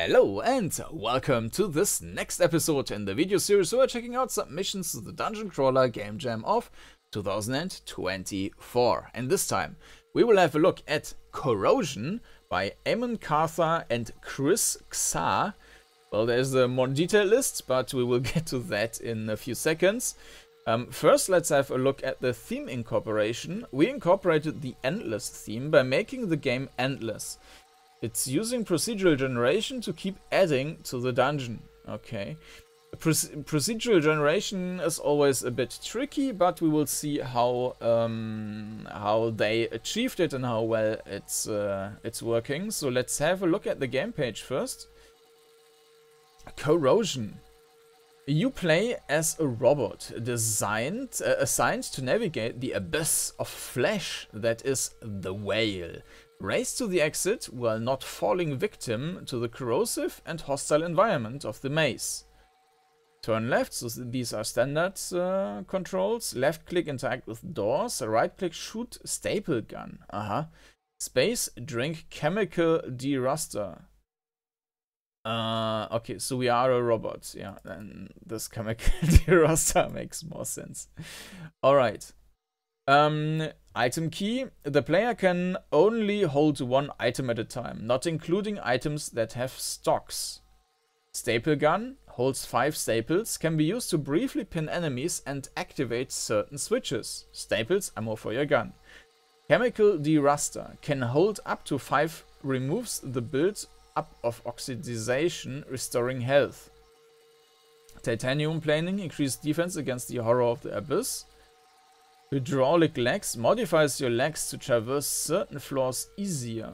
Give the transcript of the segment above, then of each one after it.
Hello and welcome to this next episode in the video series where we're checking out submissions to the DungeonCrawler Game Jam of 2024. And this time we will have a look at Corrosion by Aman, Kartha and Chris Xa. Well, there's a more detailed list, but we will get to that in a few seconds. First, let's have a look at the theme incorporation. We incorporated the endless theme by making the game endless. It's using procedural generation to keep adding to the dungeon. Okay. Procedural generation is always a bit tricky, but we will see how they achieved it and how well it's working. So let's have a look at the game page first. Corrosion. You play as a robot assigned to navigate the abyss of flesh that is the whale. Race to the exit while not falling victim to the corrosive and hostile environment of the maze. Turn left, so these are standard controls. Left click interact with doors. Right click shoot staple gun. Space drink chemical deruster. Okay, so we are a robot. Yeah, and this chemical deruster makes more sense. Alright. Item key. The player can only hold one item at a time, not including items that have stocks. Staple gun holds 5 staples, can be used to briefly pin enemies and activate certain switches. Staples, ammo for your gun. Chemical deruster can hold up to 5, removes the build up of oxidization, restoring health. Titanium planing, increased defense against the horror of the abyss. Hydraulic legs modifies your legs to traverse certain floors easier.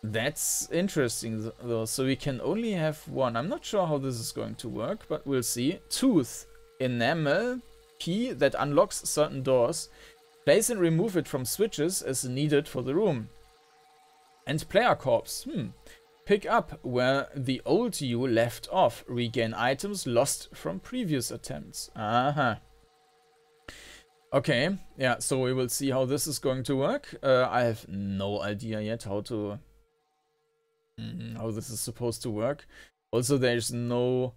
That's interesting though. So we can only have one. I'm not sure how this is going to work, but we'll see. Tooth. Enamel. Key that unlocks certain doors. Place and remove it from switches as needed for the room. And player corpse. Pick up where the old you left off. Regain items lost from previous attempts. Okay, yeah, so we will see how this is going to work. I have no idea yet how this is supposed to work. Also, there's no,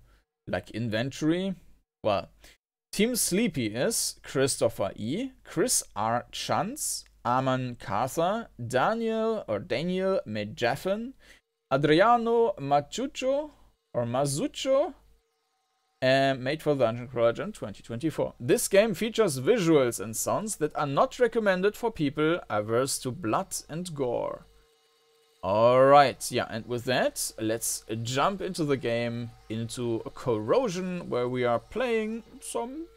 like, inventory. Well, Team Sleepy is Christopher E., Chris R. Shantz, Aman Kartha, Daniel Megaffin, Adriano Mazzucco, made for the DungeonCrawler Jam 2024. This game features visuals and sounds that are not recommended for people averse to blood and gore. Alright, yeah, and with that, let's jump into the game, into Corrosion, where we are playing some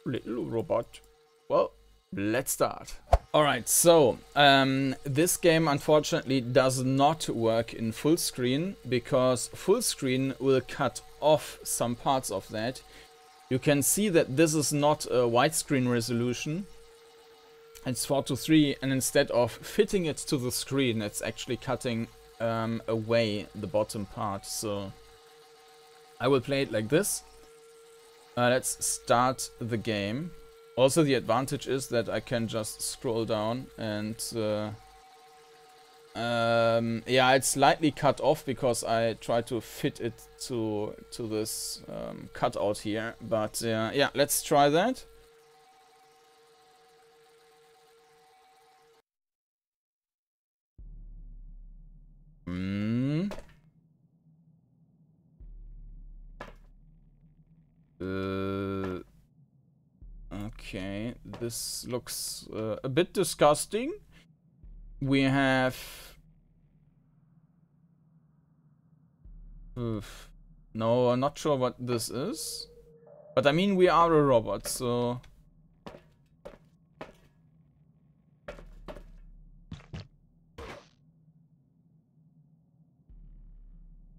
little robot. Well, let's start. Alright, so this game unfortunately does not work in full screen because full screen will cut off some parts of that. You can see that this is not a widescreen resolution. It's 4:3, and instead of fitting it to the screen, it's actually cutting away the bottom part. So I will play it like this. Let's start the game. Also, the advantage is that I can just scroll down and yeah, it's slightly cut off because I try to fit it to this cutout here. But yeah, let's try that. Okay, this looks a bit disgusting. We have... No, I'm not sure what this is. But I mean, we are a robot, so...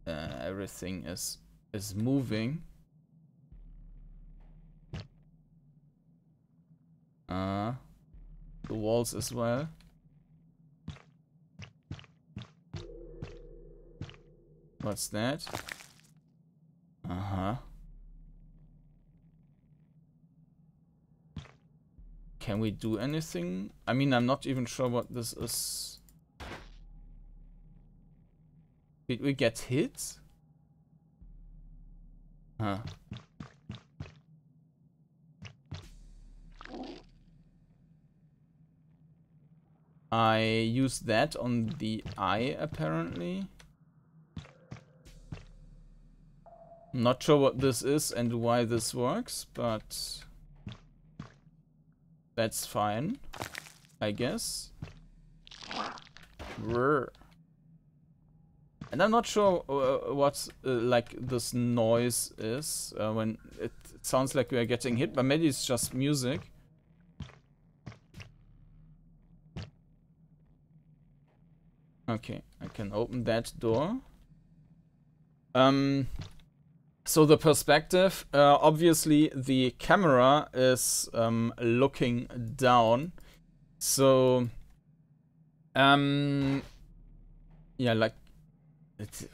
everything is moving. The walls as well. What's that? can we do anything? I mean, I'm not even sure what this is. Did we get hit? Huh. I used that on the eye, apparently. Not sure what this is and why this works, but that's fine, I guess. Brr. And I'm not sure what like this noise is when it sounds like we are getting hit, but maybe it's just music. Okay, I can open that door. So the perspective, obviously the camera is looking down. So, yeah, like it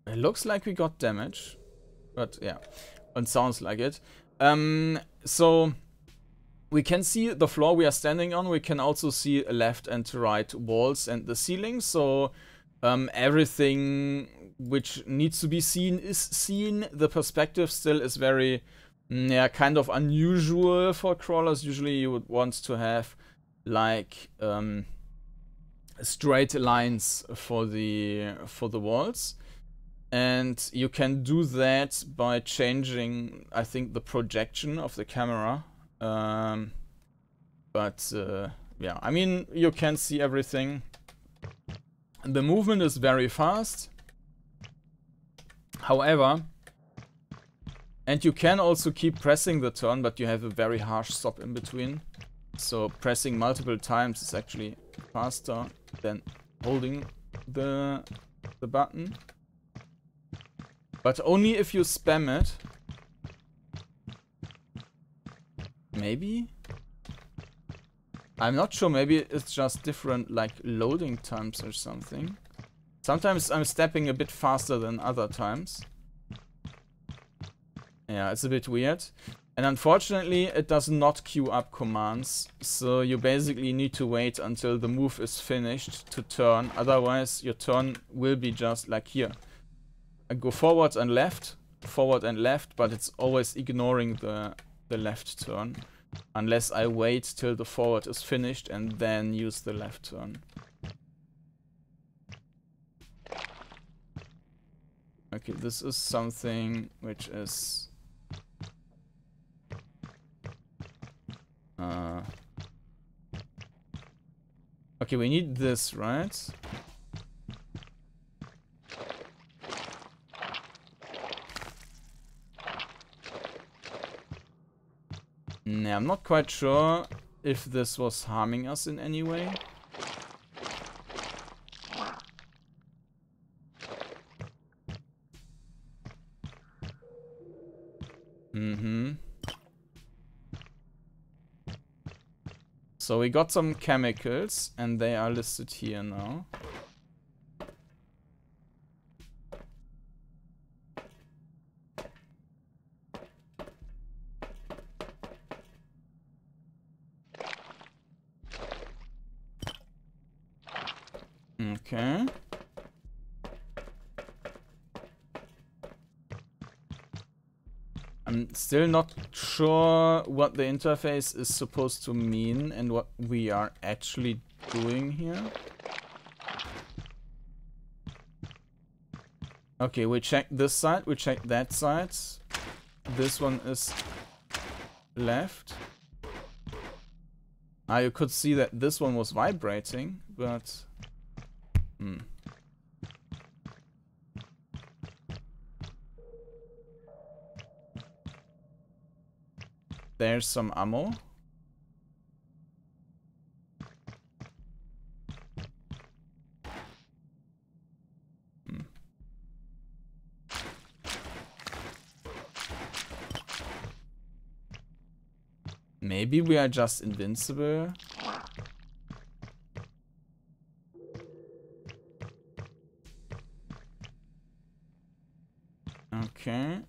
looks like we got damage, but yeah, it sounds like it. So we can see the floor we are standing on. We can also see left and right walls and the ceiling. So everything which needs to be seen is seen. The perspective still is very, yeah, kind of unusual for crawlers. Usually you would want to have like straight lines for the walls, and you can do that by changing, I think, the projection of the camera. But yeah, I mean, you can see everything. The movement is very fast. However, and you can also keep pressing the turn, but you have a very harsh stop in between. So pressing multiple times is actually faster than holding the button. But only if you spam it. Maybe? I'm not sure, maybe it's just different like loading times or something. Sometimes I'm stepping a bit faster than other times. Yeah, it's a bit weird. And unfortunately, it does not queue up commands. So you basically need to wait until the move is finished to turn. Otherwise, your turn will be just like here. I go forward and left, but it's always ignoring the left turn. Unless I wait till the forward is finished and then use the left turn. Okay, this is something which is... okay, we need this, right? Nah, I'm not quite sure if this was harming us in any way. So we got some chemicals, and they are listed here now. Okay. I'm still not sure what the interface is supposed to mean and what we are actually doing here. Okay, we checked this side, we checked that side. This one is left. Ah, you could see that this one was vibrating, but... There's some ammo. Maybe we are just invincible. Okay.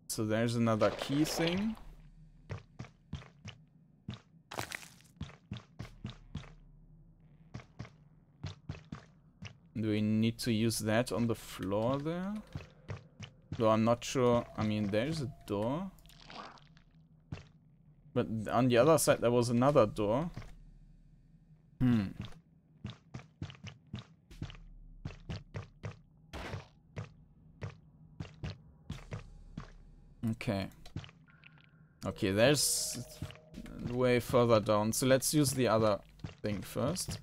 So there's another key thing. Do we need to use that on the floor there? Though I'm not sure. I mean, there's a door. But on the other side there was another door. Okay. Okay, there's way further down. So let's use the other thing first.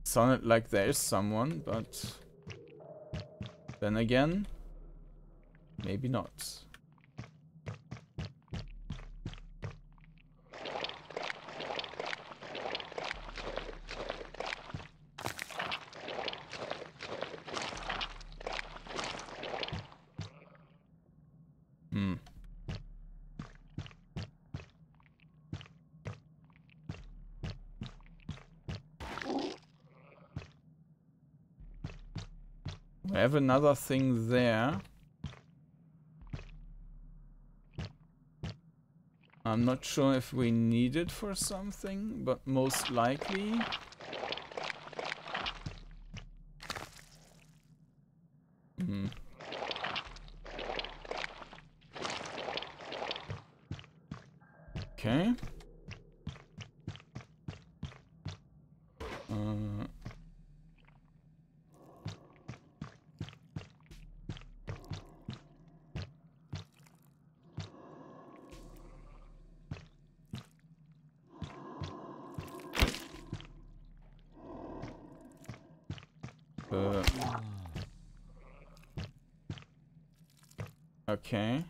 Sounded like there is someone, but then again, maybe not. We have another thing there. I'm not sure if we need it for something, but most likely. Okay. Okay.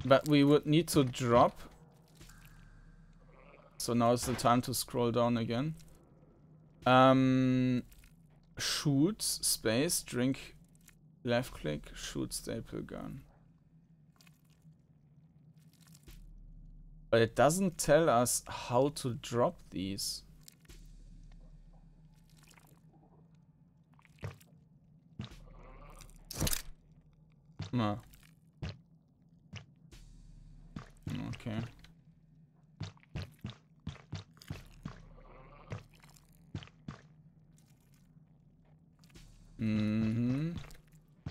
But we would need to drop. So now is the time to scroll down again. Shoot, space, drink, left click, shoot staple gun. But it doesn't tell us how to drop these. No. Okay.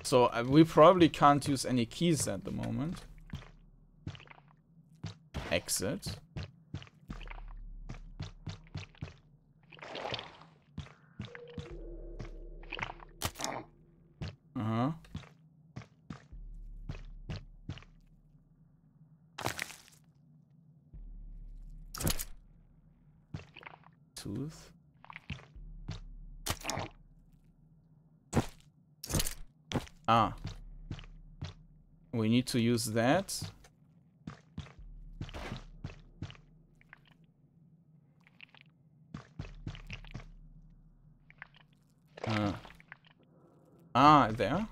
So we probably can't use any keys at the moment. Exit. Tooth. Ah. We need to use that. There.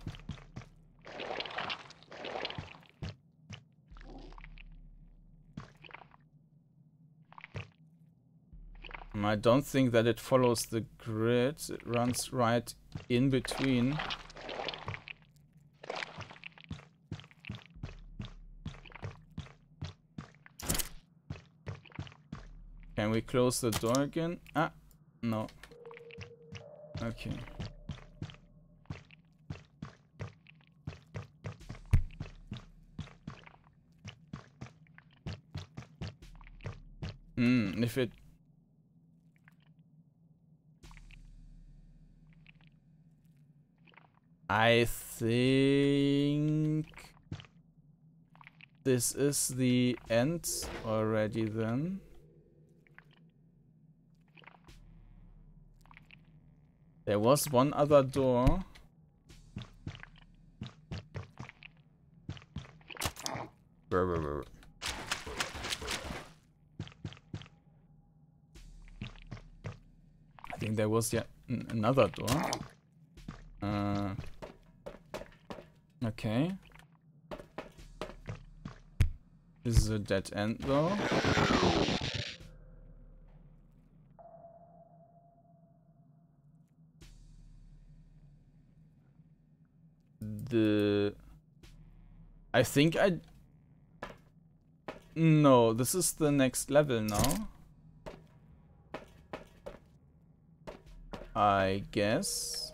I don't think that it follows the grid. It runs right in between. Can we close the door again? Ah, no. Okay. If it... I think this is the end already then. There was one other door. I think there was yet another door. Okay. This is a dead end though. I think no, this is the next level now. I guess.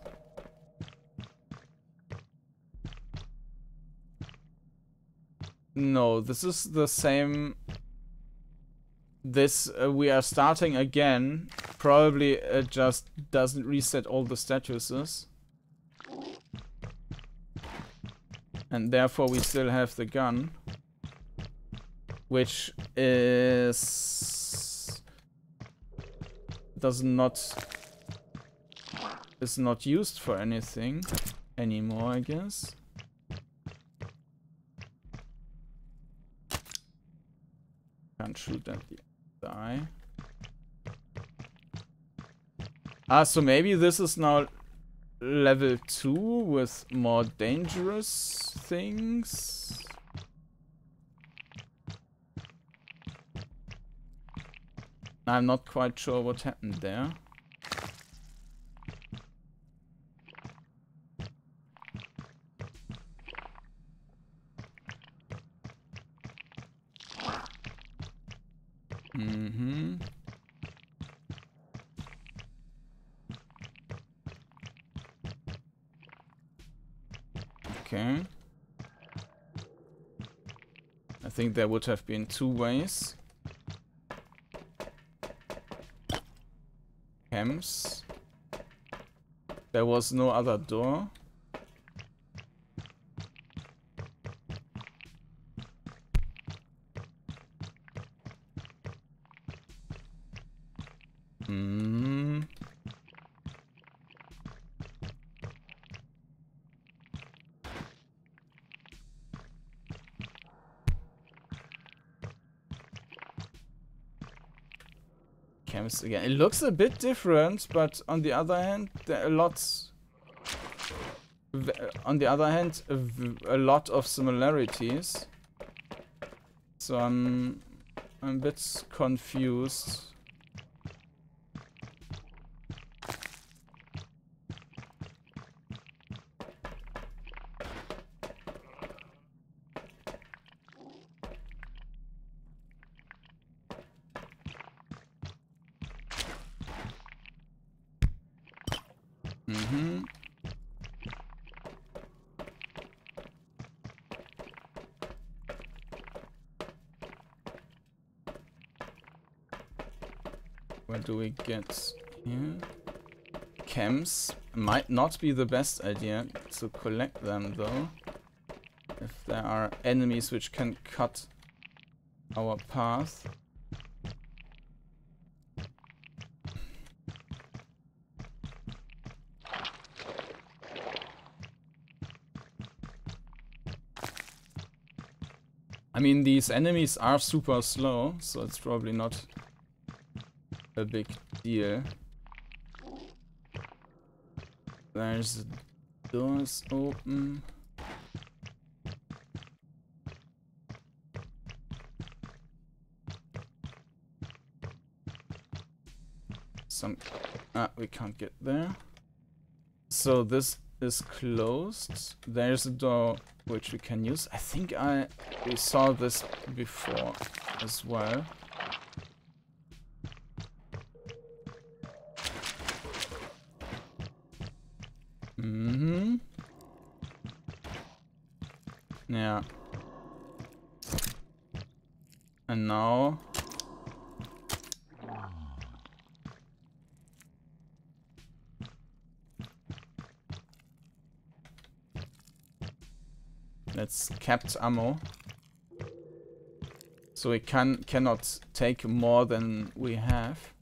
No, this is the same. This, we are starting again. Probably it just doesn't reset all the statuses. And therefore we still have the gun. Which is not used for anything anymore, I guess. Can't shoot at the eye. Ah, so maybe this is now level 2 with more dangerous things. I'm not quite sure what happened there. Okay. I think there would have been 2 ways. Chems. There was no other door. Again, it looks a bit different, but on the other hand, there are lots. On the other hand, a lot of similarities. So I'm a bit confused. Where do we get here? Chems might not be the best idea to collect them though. If there are enemies which can cut our path. I mean, these enemies are super slow, so it's probably not a big deal. There's doors open. We can't get there. So this is closed. There's a door which we can use. I think we saw this before as well. Yeah. And now that's capped ammo. So we cannot take more than we have.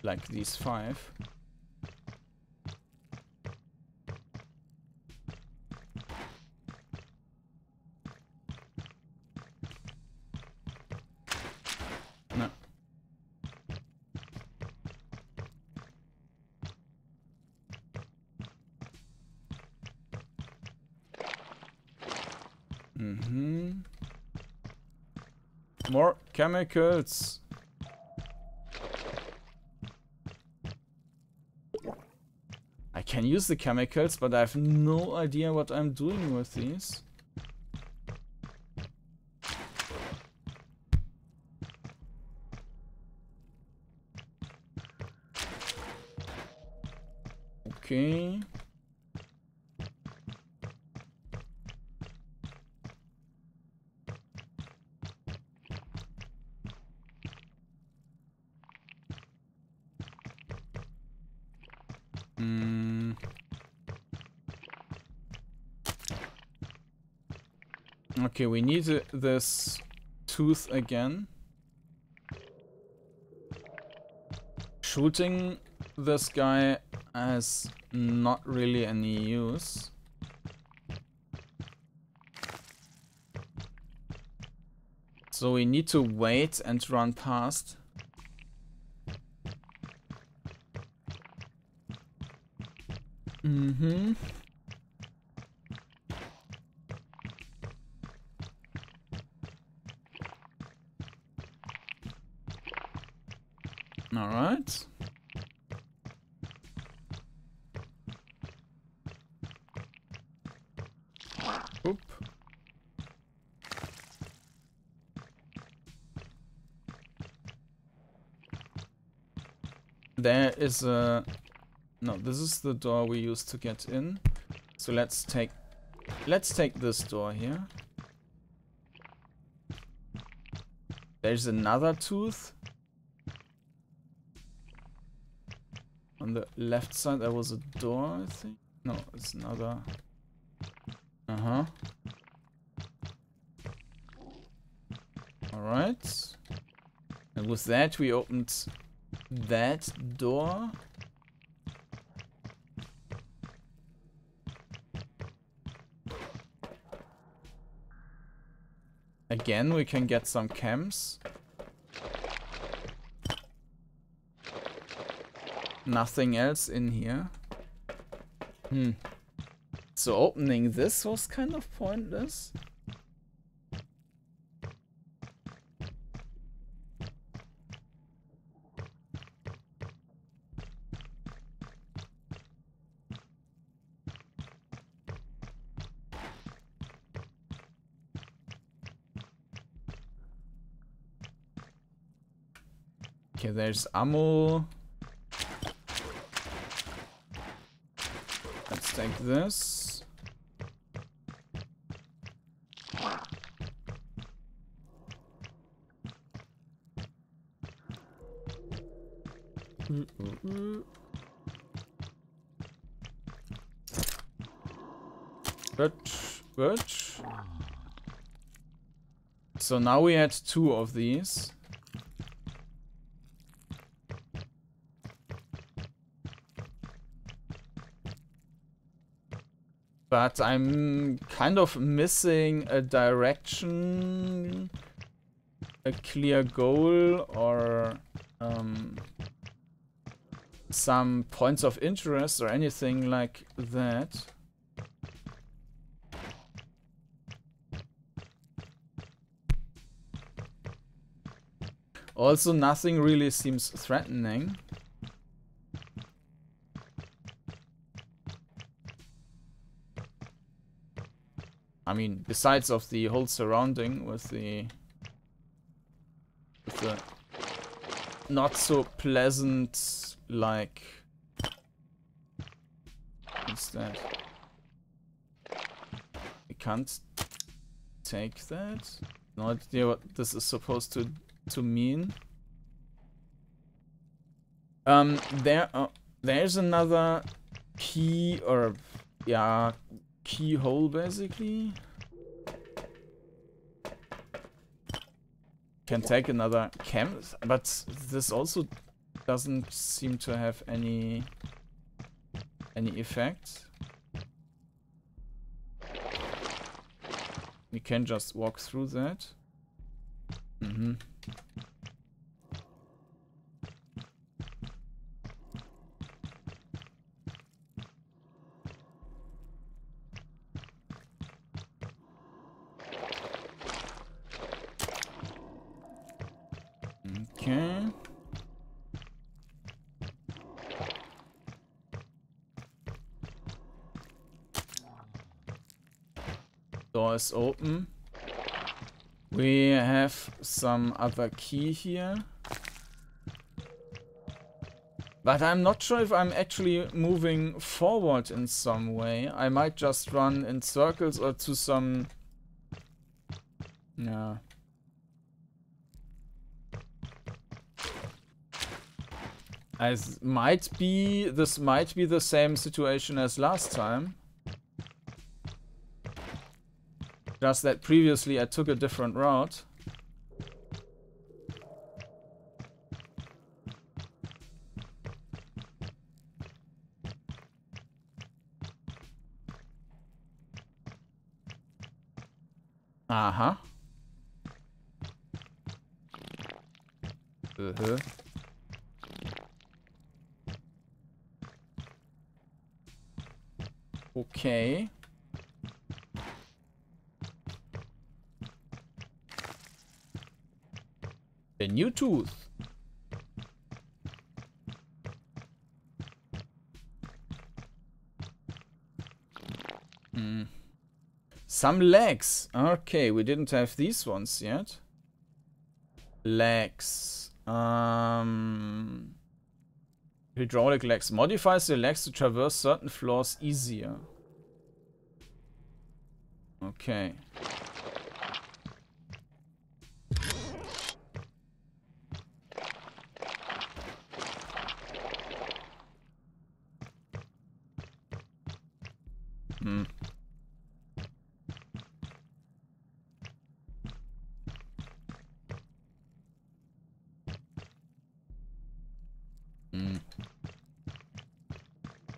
Like these 5. More chemicals. I can use the chemicals, but I have no idea what I'm doing with these. Okay. Okay, we need this tooth again. Shooting this guy has not really any use. So we need to wait and run past. All right. Oop. There is a... No, this is the door we used to get in. So let's take this door here. There's another tooth. On the left side there was a door, I think. No, it's another. Alright. And with that we opened that door. Again, we can get some chems. Nothing else in here. So opening this was kind of pointless. Okay, there's ammo. Let's take this. Good. So now we had 2 of these. But I'm kind of missing a direction, a clear goal, or some points of interest or anything like that. Also, nothing really seems threatening. I mean, besides of the whole surrounding with the not so pleasant, like, what's that? We can't take that. No idea what this is supposed to mean. There's another key, or yeah, keyhole basically. Can take another chem, but this also doesn't seem to have any effect. We can just walk through that. Door is open. We have some other key here. But I'm not sure if I'm actually moving forward in some way. I might just run in circles or to some... Yeah. This might be the same situation as last time. Just that previously I took a different route. Uh-huh. Okay. A new tooth. Some legs. Okay, we didn't have these ones yet. Legs. Hydraulic legs. Modifies the legs to traverse certain floors easier. Okay.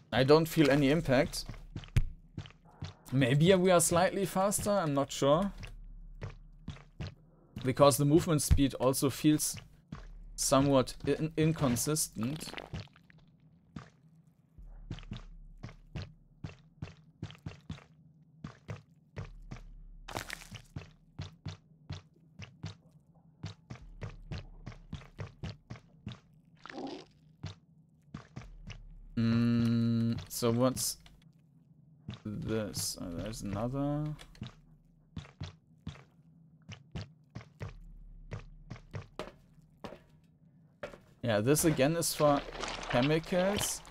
I don't feel any impact. Maybe we are slightly faster, I'm not sure. Because the movement speed also feels somewhat inconsistent. So what's this? Oh, there's another. Yeah, this again is for chemicals.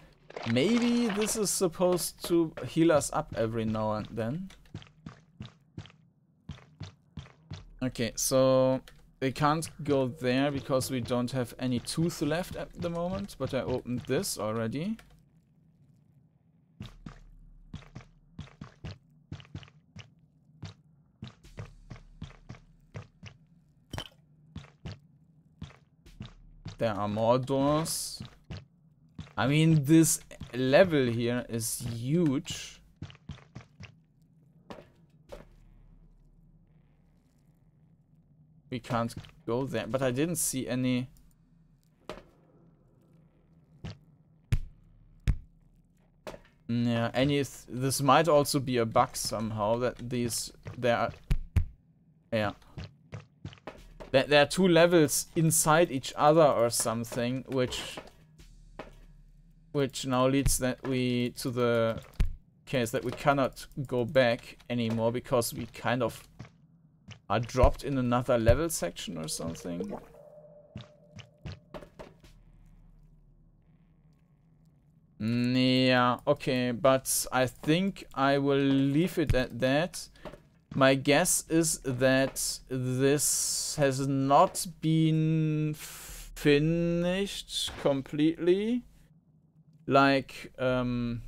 Maybe this is supposed to heal us up every now and then. Okay, so we can't go there because we don't have any tooth left at the moment, but I opened this already. There are more doors. I mean, this level here is huge. We can't go there, but I didn't see any... Yeah, this might also be a bug somehow, that there are... Yeah. There are two levels inside each other or something, which now leads to the case that we cannot go back anymore because we kind of are dropped in another level section or something. Yeah, okay, but I think I will leave it at that. My guess is that this has not been finished completely. Like, some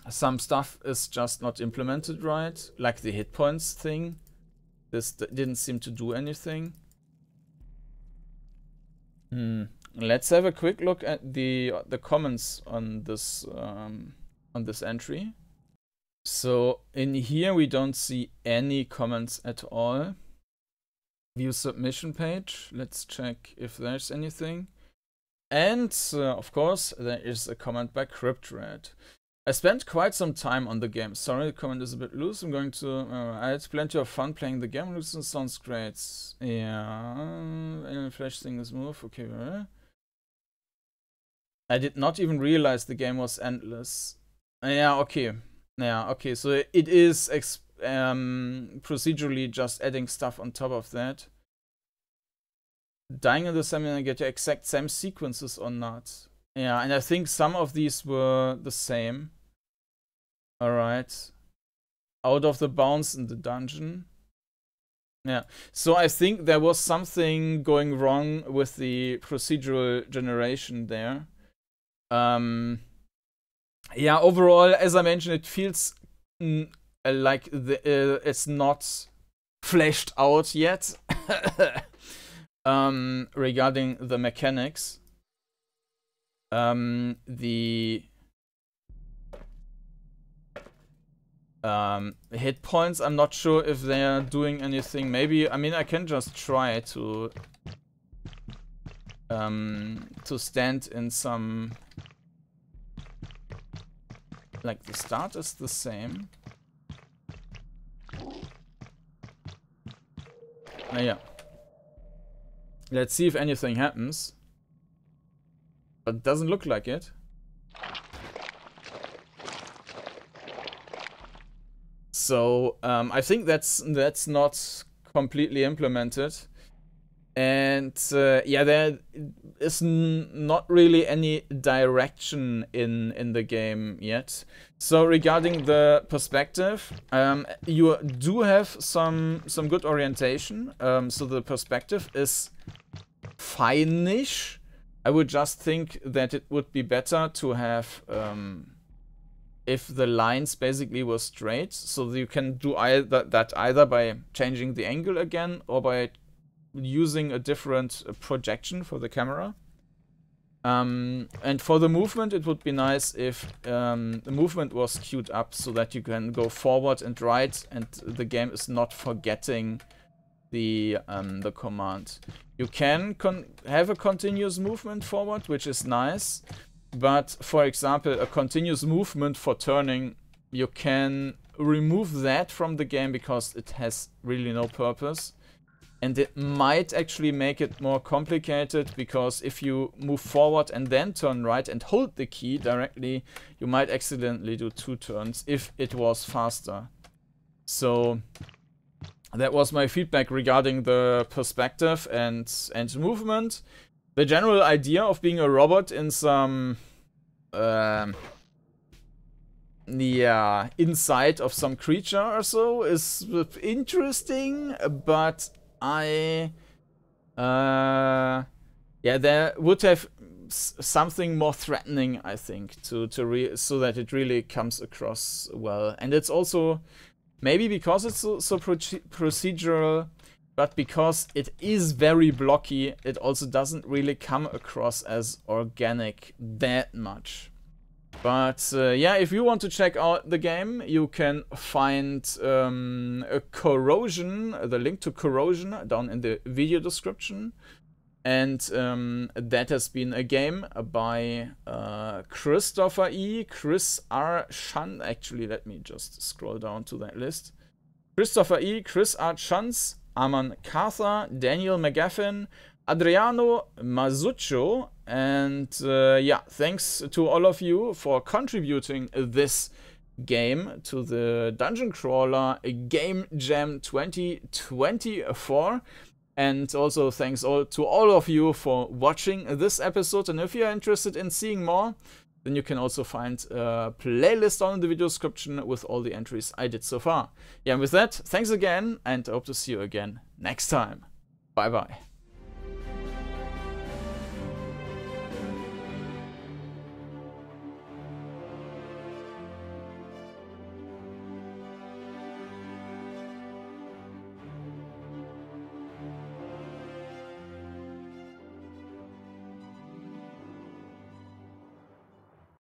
stuff is just not implemented right. Like the hit points thing. This didn't seem to do anything. Let's have a quick look at the comments on this entry. So in here we don't see any comments at all. View submission page. Let's check if there's anything. And of course there is a comment by CryptRed. I spent quite some time on the game. Sorry, the comment is a bit loose. I'm going to... I had plenty of fun playing the game. Looks and sounds great. Yeah. Any flash thing is move. Okay. I did not even realize the game was endless. Yeah, okay. Yeah, okay. So it is procedurally just adding stuff on top of that. Dying in the seminar, get the exact same sequences or not. Yeah, and I think some of these were the same. Alright. Out of the bounds in the dungeon. Yeah, so I think there was something going wrong with the procedural generation there. Yeah, overall, as I mentioned, it feels like it's not fleshed out yet regarding the mechanics. The hit points, I'm not sure if they are doing anything. Maybe, I mean, I can just try to stand in some, like, the start is the same. Yeah. Let's see if anything happens. But it doesn't look like it. So I think that's not completely implemented, and yeah, there is not really any direction in the game yet. So regarding the perspective, you do have some good orientation. So the perspective is fine-ish. I would just think that it would be better to have if the lines basically were straight, so you can do either by changing the angle again or by using a different projection for the camera. And for the movement, it would be nice if the movement was queued up so that you can go forward and right, and the game is not forgetting the command. You can have a continuous movement forward, which is nice. But, for example, a continuous movement for turning, you can remove that from the game because it has really no purpose. And it might actually make it more complicated, because if you move forward and then turn right and hold the key directly, you might accidentally do 2 turns if it was faster. So that was my feedback regarding the perspective and movement. The general idea of being a robot in some, yeah, inside of some creature or so is interesting, but yeah, there would have something more threatening, I think, so that it really comes across well. And it's also, maybe because it's so procedural, but because it is very blocky, it also doesn't really come across as organic that much. But yeah, if you want to check out the game, you can find Corrosion, the link to Corrosion, down in the video description. And that has been a game by Christopher E., Chris R. Shantz. Actually, let me just scroll down to that list. Christopher E., Chris R. Shantz, Aman, Kartha, Daniel Megaffin, Adriano, Mazzucco, and yeah, thanks to all of you for contributing this game to the DungeonCrawler Game Jam 2024. And also thanks to all of you for watching this episode. And if you're interested in seeing more, then you can also find a playlist down in the video description with all the entries I did so far. Yeah, and with that, thanks again, and I hope to see you again next time. Bye bye.